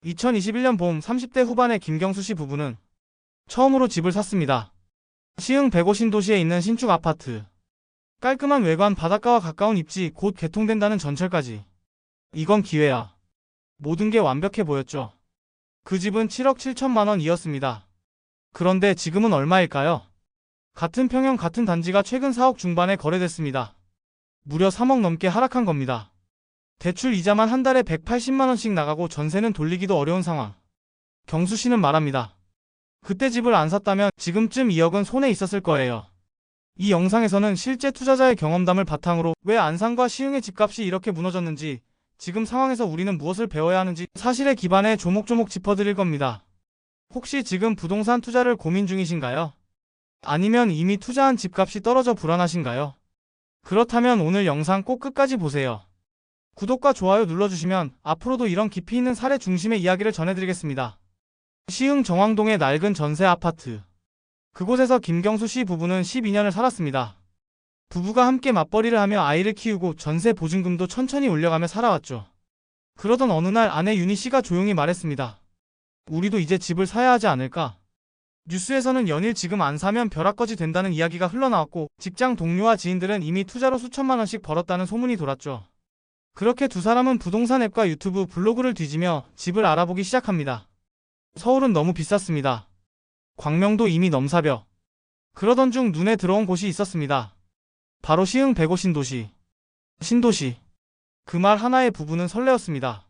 2021년 봄 30대 후반의 김경수 씨 부부는 처음으로 집을 샀습니다. 시흥 105 신도시에 있는 신축 아파트. 깔끔한 외관, 바닷가와 가까운 입지, 곧 개통된다는 전철까지. 이건 기회야. 모든 게 완벽해 보였죠. 그 집은 7억 7천만 원이었습니다. 그런데 지금은 얼마일까요? 같은 평형 같은 단지가 최근 4억 중반에 거래됐습니다. 무려 3억 넘게 하락한 겁니다. 대출 이자만 한 달에 180만 원씩 나가고 전세는 돌리기도 어려운 상황. 경수 씨는 말합니다. 그때 집을 안 샀다면 지금쯤 2억은 손에 있었을 거예요. 이 영상에서는 실제 투자자의 경험담을 바탕으로 왜 안산과 시흥의 집값이 이렇게 무너졌는지, 지금 상황에서 우리는 무엇을 배워야 하는지 사실에 기반해 조목조목 짚어드릴 겁니다. 혹시 지금 부동산 투자를 고민 중이신가요? 아니면 이미 투자한 집값이 떨어져 불안하신가요? 그렇다면 오늘 영상 꼭 끝까지 보세요. 구독과 좋아요 눌러주시면 앞으로도 이런 깊이 있는 사례 중심의 이야기를 전해드리겠습니다. 시흥 정왕동의 낡은 전세 아파트. 그곳에서 김경수 씨 부부는 12년을 살았습니다. 부부가 함께 맞벌이를 하며 아이를 키우고 전세 보증금도 천천히 올려가며 살아왔죠. 그러던 어느 날 아내 윤희 씨가 조용히 말했습니다. 우리도 이제 집을 사야 하지 않을까? 뉴스에서는 연일 지금 안 사면 벼락거지 된다는 이야기가 흘러나왔고, 직장 동료와 지인들은 이미 투자로 수천만 원씩 벌었다는 소문이 돌았죠. 그렇게 두 사람은 부동산 앱과 유튜브, 블로그를 뒤지며 집을 알아보기 시작합니다. 서울은 너무 비쌌습니다. 광명도 이미 넘사벽. 그러던 중 눈에 들어온 곳이 있었습니다. 바로 시흥 105 신도시. 신도시. 그 말 하나에 부부는 설레었습니다.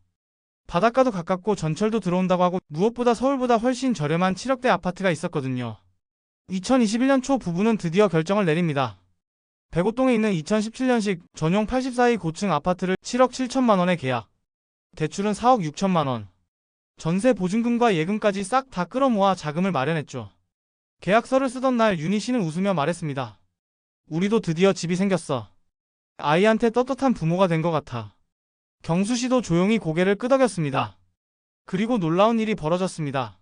바닷가도 가깝고 전철도 들어온다고 하고 무엇보다 서울보다 훨씬 저렴한 7억대 아파트가 있었거든요. 2021년 초 부부는 드디어 결정을 내립니다. 105동에 있는 2017년식 전용 84의 고층 아파트를 7억 7천만 원에 계약. 대출은 4억 6천만 원. 전세 보증금과 예금까지 싹 다 끌어모아 자금을 마련했죠. 계약서를 쓰던 날 윤희 씨는 웃으며 말했습니다. 우리도 드디어 집이 생겼어. 아이한테 떳떳한 부모가 된 것 같아. 경수 씨도 조용히 고개를 끄덕였습니다. 그리고 놀라운 일이 벌어졌습니다.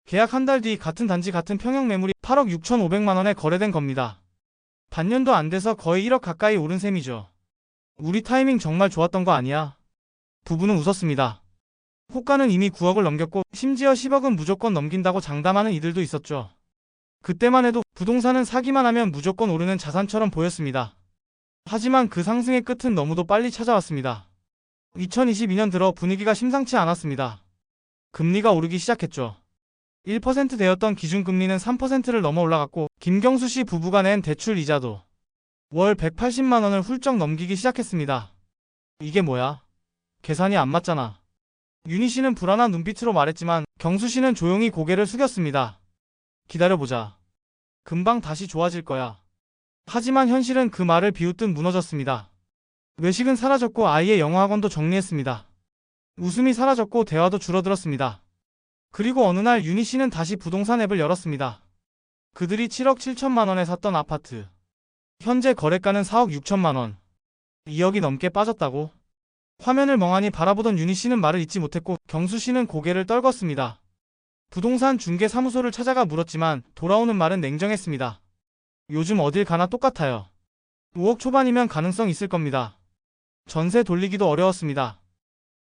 계약 한 달 뒤 같은 단지 같은 평형 매물이 8억 6천5백만 원에 거래된 겁니다. 반년도 안 돼서 거의 1억 가까이 오른 셈이죠. 우리 타이밍 정말 좋았던 거 아니야? 부부는 웃었습니다. 호가는 이미 9억을 넘겼고 심지어 10억은 무조건 넘긴다고 장담하는 이들도 있었죠. 그때만 해도 부동산은 사기만 하면 무조건 오르는 자산처럼 보였습니다. 하지만 그 상승의 끝은 너무도 빨리 찾아왔습니다. 2022년 들어 분위기가 심상치 않았습니다. 금리가 오르기 시작했죠. 1% 되었던 기준금리는 3%를 넘어 올라갔고, 김경수 씨 부부가 낸 대출 이자도 월 180만 원을 훌쩍 넘기기 시작했습니다. 이게 뭐야? 계산이 안 맞잖아. 윤희 씨는 불안한 눈빛으로 말했지만 경수 씨는 조용히 고개를 숙였습니다. 기다려보자. 금방 다시 좋아질 거야. 하지만 현실은 그 말을 비웃듯 무너졌습니다. 외식은 사라졌고 아이의 영어학원도 정리했습니다. 웃음이 사라졌고 대화도 줄어들었습니다. 그리고 어느 날 윤희 씨는 다시 부동산 앱을 열었습니다. 그들이 7억 7천만 원에 샀던 아파트. 현재 거래가는 4억 6천만 원. 2억이 넘게 빠졌다고? 화면을 멍하니 바라보던 윤희 씨는 말을 잇지 못했고 경수 씨는 고개를 떨궜습니다. 부동산 중개 사무소를 찾아가 물었지만 돌아오는 말은 냉정했습니다. 요즘 어딜 가나 똑같아요. 5억 초반이면 가능성 있을 겁니다. 전세 돌리기도 어려웠습니다.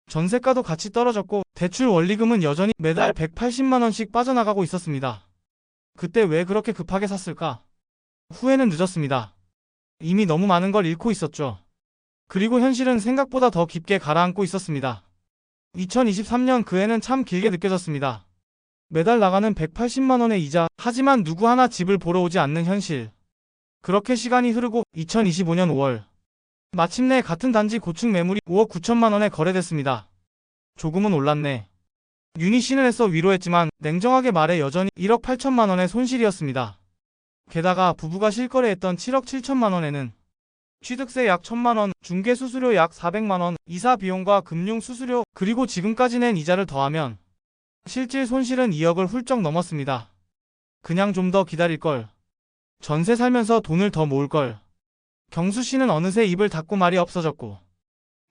전세가도 같이 떨어졌고 대출 원리금은 여전히 매달 180만 원씩 빠져나가고 있었습니다. 그때 왜 그렇게 급하게 샀을까? 후회는 늦었습니다. 이미 너무 많은 걸 잃고 있었죠. 그리고 현실은 생각보다 더 깊게 가라앉고 있었습니다. 2023년 그 해는 참 길게 느껴졌습니다. 매달 나가는 180만 원의 이자, 하지만 누구 하나 집을 보러 오지 않는 현실. 그렇게 시간이 흐르고 2025년 5월. 마침내 같은 단지 고층 매물이 5억 9천만 원에 거래됐습니다. 조금은 올랐네. 윤희 씨는 애써 위로했지만 냉정하게 말해 여전히 1억 8천만 원의 손실이었습니다. 게다가 부부가 실거래했던 7억 7천만 원에는 취득세 약 1천만 원, 중개수수료 약 400만 원, 이사 비용과 금융 수수료, 그리고 지금까지 낸 이자를 더하면 실질 손실은 2억을 훌쩍 넘었습니다. 그냥 좀 더 기다릴걸. 전세 살면서 돈을 더 모을걸. 경수 씨는 어느새 입을 닫고 말이 없어졌고,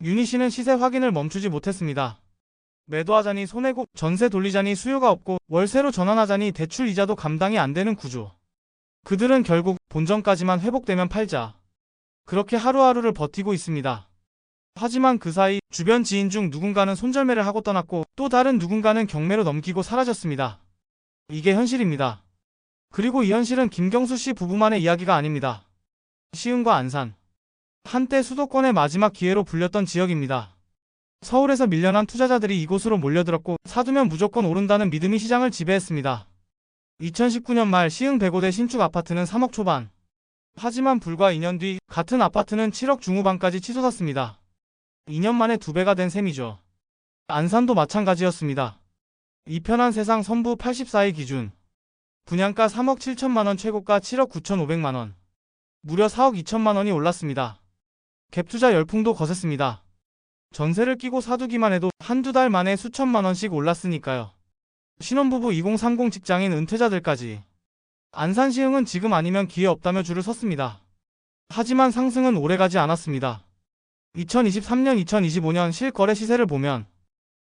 윤희 씨는 시세 확인을 멈추지 못했습니다. 매도하자니 손해고, 전세 돌리자니 수요가 없고, 월세로 전환하자니 대출 이자도 감당이 안 되는 구조. 그들은 결국 본전까지만 회복되면 팔자. 그렇게 하루하루를 버티고 있습니다. 하지만 그 사이 주변 지인 중 누군가는 손절매를 하고 떠났고 또 다른 누군가는 경매로 넘기고 사라졌습니다. 이게 현실입니다. 그리고 이 현실은 김경수 씨 부부만의 이야기가 아닙니다. 시흥과 안산. 한때 수도권의 마지막 기회로 불렸던 지역입니다. 서울에서 밀려난 투자자들이 이곳으로 몰려들었고 사두면 무조건 오른다는 믿음이 시장을 지배했습니다. 2019년 말 시흥 105대 신축 아파트는 3억 초반. 하지만 불과 2년 뒤 같은 아파트는 7억 중후반까지 치솟았습니다. 2년 만에 2배가 된 셈이죠. 안산도 마찬가지였습니다. 이 편한 세상 선부 84일 기준. 분양가 3억 7천만원, 최고가 7억 9,500만원. 무려 4억 2천만원이 올랐습니다. 갭투자 열풍도 거셌습니다. 전세를 끼고 사두기만 해도 한두 달 만에 수천만원씩 올랐으니까요. 신혼부부 2030 직장인 은퇴자들까지. 안산 시흥은 지금 아니면 기회 없다며 줄을 섰습니다. 하지만 상승은 오래가지 않았습니다. 2023년, 2025년 실거래 시세를 보면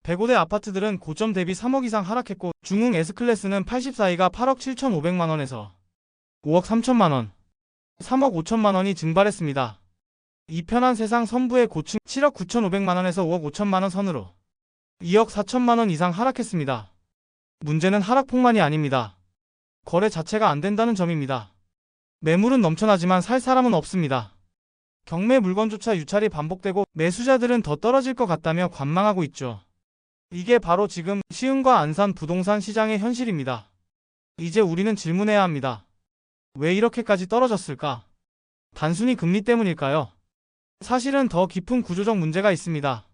105대 아파트들은 고점 대비 3억 이상 하락했고 중흥 S클래스는 84이가 8억 7,500만원에서 5억 3천만원, 3억 5천만원이 증발했습니다. 이 편한 세상 선부의 고층 7억 9,500만원에서 5억 5천만원 선으로 2억 4천만원 이상 하락했습니다. 문제는 하락폭만이 아닙니다. 거래 자체가 안 된다는 점입니다. 매물은 넘쳐나지만 살 사람은 없습니다. 경매 물건조차 유찰이 반복되고 매수자들은 더 떨어질 것 같다며 관망하고 있죠. 이게 바로 지금 시흥과 안산 부동산 시장의 현실입니다. 이제 우리는 질문해야 합니다. 왜 이렇게까지 떨어졌을까? 단순히 금리 때문일까요? 사실은 더 깊은 구조적 문제가 있습니다.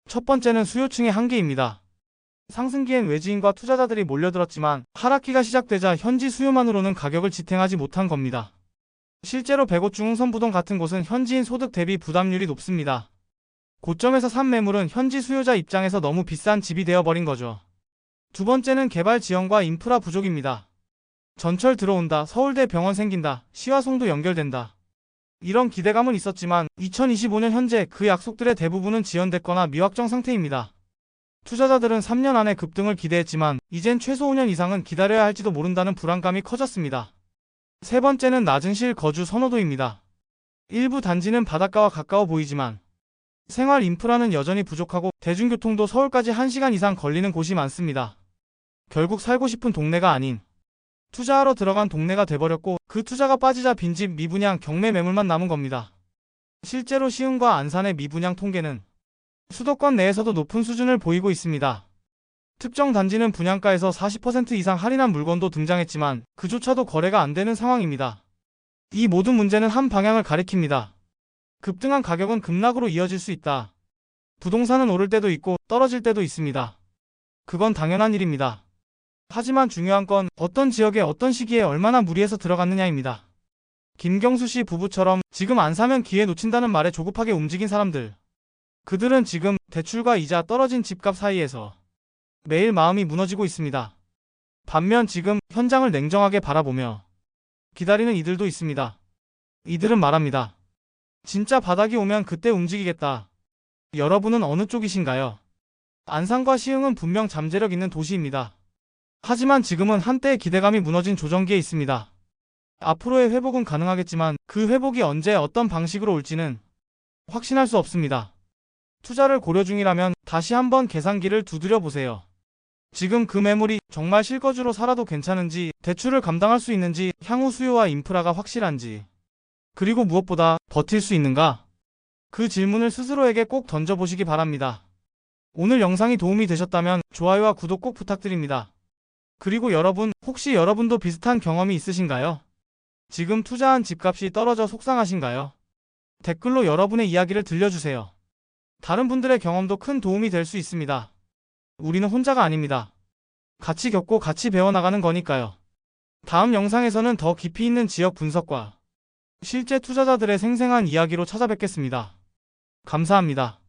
첫 번째는 수요층의 한계입니다. 상승기엔 외지인과 투자자들이 몰려들었지만 하락기가 시작되자 현지 수요만으로는 가격을 지탱하지 못한 겁니다. 실제로 105 중흥선부동 같은 곳은 현지인 소득 대비 부담률이 높습니다. 고점에서 산 매물은 현지 수요자 입장에서 너무 비싼 집이 되어버린 거죠. 두 번째는 개발 지형과 인프라 부족입니다. 전철 들어온다, 서울대 병원 생긴다, 시화송도 연결된다. 이런 기대감은 있었지만 2025년 현재 그 약속들의 대부분은 지연됐거나 미확정 상태입니다. 투자자들은 3년 안에 급등을 기대했지만 이젠 최소 5년 이상은 기다려야 할지도 모른다는 불안감이 커졌습니다. 세 번째는 낮은 실거주 선호도입니다. 일부 단지는 바닷가와 가까워 보이지만 생활 인프라는 여전히 부족하고 대중교통도 서울까지 1시간 이상 걸리는 곳이 많습니다. 결국 살고 싶은 동네가 아닌 투자하러 들어간 동네가 돼버렸고 그 투자가 빠지자 빈집 미분양 경매 매물만 남은 겁니다. 실제로 시흥과 안산의 미분양 통계는 수도권 내에서도 높은 수준을 보이고 있습니다. 특정 단지는 분양가에서 40% 이상 할인한 물건도 등장했지만 그조차도 거래가 안 되는 상황입니다. 이 모든 문제는 한 방향을 가리킵니다. 급등한 가격은 급락으로 이어질 수 있다. 부동산은 오를 때도 있고 떨어질 때도 있습니다. 그건 당연한 일입니다. 하지만 중요한 건 어떤 지역에 어떤 시기에 얼마나 무리해서 들어갔느냐입니다. 김경수 씨 부부처럼 지금 안 사면 기회 놓친다는 말에 조급하게 움직인 사람들. 그들은 지금 대출과 이자 떨어진 집값 사이에서 매일 마음이 무너지고 있습니다. 반면 지금 현장을 냉정하게 바라보며 기다리는 이들도 있습니다. 이들은 말합니다. 진짜 바닥이 오면 그때 움직이겠다. 여러분은 어느 쪽이신가요? 안산과 시흥은 분명 잠재력 있는 도시입니다. 하지만 지금은 한때의 기대감이 무너진 조정기에 있습니다. 앞으로의 회복은 가능하겠지만 그 회복이 언제 어떤 방식으로 올지는 확신할 수 없습니다. 투자를 고려 중이라면 다시 한번 계산기를 두드려 보세요. 지금 그 매물이 정말 실거주로 살아도 괜찮은지, 대출을 감당할 수 있는지, 향후 수요와 인프라가 확실한지, 그리고 무엇보다 버틸 수 있는가? 그 질문을 스스로에게 꼭 던져보시기 바랍니다. 오늘 영상이 도움이 되셨다면 좋아요와 구독 꼭 부탁드립니다. 그리고 여러분, 혹시 여러분도 비슷한 경험이 있으신가요? 지금 투자한 집값이 떨어져 속상하신가요? 댓글로 여러분의 이야기를 들려주세요. 다른 분들의 경험도 큰 도움이 될 수 있습니다. 우리는 혼자가 아닙니다. 같이 겪고 같이 배워나가는 거니까요. 다음 영상에서는 더 깊이 있는 지역 분석과 실제 투자자들의 생생한 이야기로 찾아뵙겠습니다. 감사합니다.